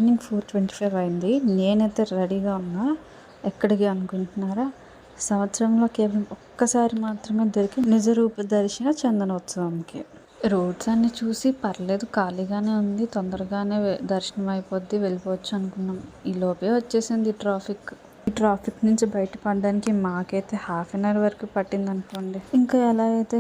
Evening 4:25 అయింది. నేనైతే రెడీగా ఉన్నా. ఎక్కడికి అనుకుంటున్నారా? సంవత్సరంలో కేవలం ఒక్కసారి మాత్రమే దొరికే నిజరూప దర్శన చందనోత్సవంకి. రోడ్స్ అన్ని చూసి పర్లేదు, ఖాళీగానే ఉంది, తొందరగానే దర్శనం అయిపోద్ది, వెళ్ళిపోవచ్చు అనుకున్నాం. ఈ లోపే వచ్చేసింది ట్రాఫిక్. ఈ ట్రాఫిక్ నుంచి బయటపడడానికి మాకైతే హాఫ్ అన్ అవర్ వరకు పట్టింది అనుకోండి. ఇంకా ఎలా అయితే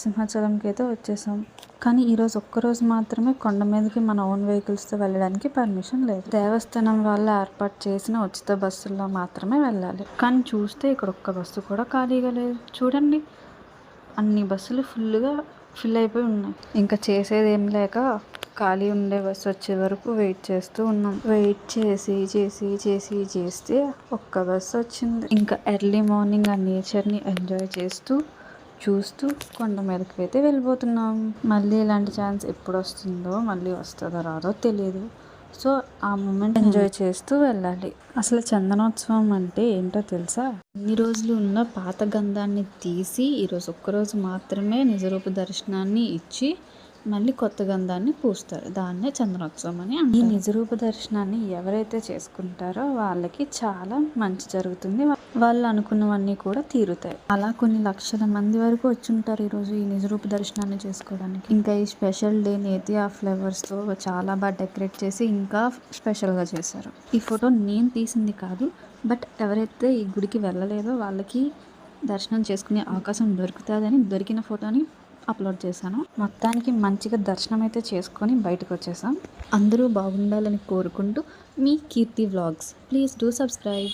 సింహాచలంకి అయితే వచ్చేసాం. కానీ ఈరోజు ఒక్కరోజు మాత్రమే కొండ మీదకి మన ఓన్ వెహికల్స్తో వెళ్ళడానికి పర్మిషన్ లేదు. దేవస్థానం వాళ్ళు ఏర్పాటు చేసిన ఉచిత బస్సుల్లో మాత్రమే వెళ్ళాలి. కానీ చూస్తే ఇక్కడ ఒక్క బస్సు కూడా ఖాళీగా లేదు. చూడండి, అన్ని బస్సులు ఫుల్ అయిపోయి ఉన్నాయి. ఇంకా చేసేది ఏం లేక ఖాళీ ఉండే బస్సు వచ్చే వరకు వెయిట్ చేస్తూ ఉన్నాం. వెయిట్ చేస్తే ఒక్క బస్సు వచ్చింది. ఇంకా ఎర్లీ మార్నింగ్ ఆ నేచర్ని ఎంజాయ్ చూస్తూ కొండ మీదకి అయితే వెళ్ళిపోతున్నాం. మళ్ళీ ఇలాంటి ఛాన్స్ ఎప్పుడు వస్తుందో, మళ్ళీ వస్తుందో రాదో తెలియదు. సో ఆ మూమెంట్ ఎంజాయ్ చేస్తూ వెళ్ళాలి. అసలు చందనోత్సవం అంటే ఏంటో తెలుసా? ఇన్ని రోజులు ఉన్న పాత గంధాన్ని తీసి ఈరోజు ఒక్కరోజు మాత్రమే నిజరూప దర్శనాన్ని ఇచ్చి మళ్ళీ కొత్త గంధాన్ని పూస్తారు. దాన్నే చందనోత్సవం అని అంటారు. ఈ నిజరూప దర్శనాన్ని ఎవరైతే చేసుకుంటారో వాళ్ళకి చాలా మంచి జరుగుతుంది. వాళ్ళు అనుకున్నవన్నీ కూడా తీరుతాయి. అలా కొన్ని లక్షల మంది వరకు వచ్చుంటారు ఈరోజు ఈ నిజరూప దర్శనాన్ని చేసుకోవడానికి. ఇంకా ఈ స్పెషల్ డే నేతి ఆ ఫ్లేవర్స్తో చాలా బాగా డెకరేట్ చేసి ఇంకా స్పెషల్గా చేశారు. ఈ ఫోటో నేను తీసింది కాదు, బట్ ఎవరైతే ఈ గుడికి వెళ్ళలేదో వాళ్ళకి దర్శనం చేసుకునే అవకాశం దొరుకుతుందని దొరికిన ఫోటోని అప్లోడ్ చేశాను. మొత్తానికి మంచిగా దర్శనం అయితే చేసుకొని బయటకు వచ్చేసాం. అందరూ బాగుండాలని కోరుకుంటూ మీ కీర్తి వ్లాగ్స్. Please do subscribe.